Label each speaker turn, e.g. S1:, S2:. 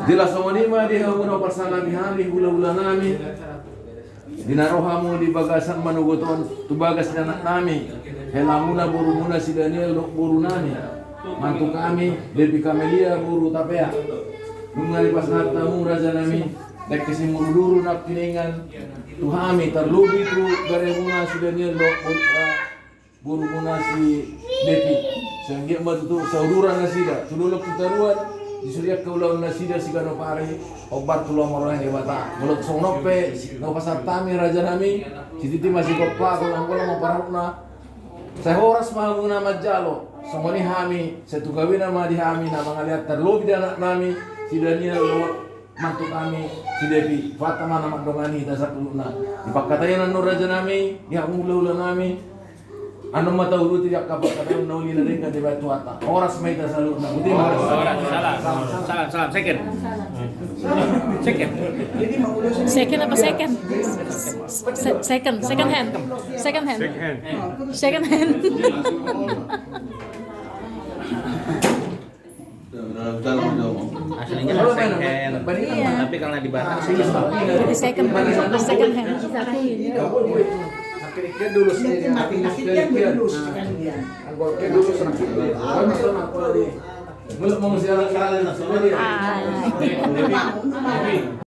S1: Jelas somanima di hamuna pasangan hali hula-hula nami. Dinarohamu di bagasan manugoton tu bagas anak nami. Helamuna buru muna si Daniel dok buru nami. Mantu kami Depi Kamelia buru tapea. Mengali pas tamu raja nami. Dek kesimur dulu nak kiningan. Tuhami terlubi tu garemuna si Daniel dok buru muna si Depi. Sehingga matu sauduran nasida. Tululok tutaruan. Disuriak kaulau nasida si gano pare obat tulang orang hebata mulut sonope no pasar tami raja nami si titi masih kopa kulang mau paruna saya horas mau nama jalo somoni hami setu kawin nama di hami nama ngaliat terlobi dan anak nami si Daniel lo mantu kami si Devi Fatama nama dongani dasar tuluna dipakatanya nanu raja nami dia ula nami anu mata uru tidak kabar kata nauli na dengan debat tuata horas mai ta salu na buti
S2: salam second
S3: Second apa second? Second hand.
S2: aslinya second hand tapi karena dibatasi
S3: Jadi second hand.
S1: Akhirnya dulu sendiri, akhirnya dulu sekalian. Anggotnya dulu sendiri. Belum mau siaran kalian,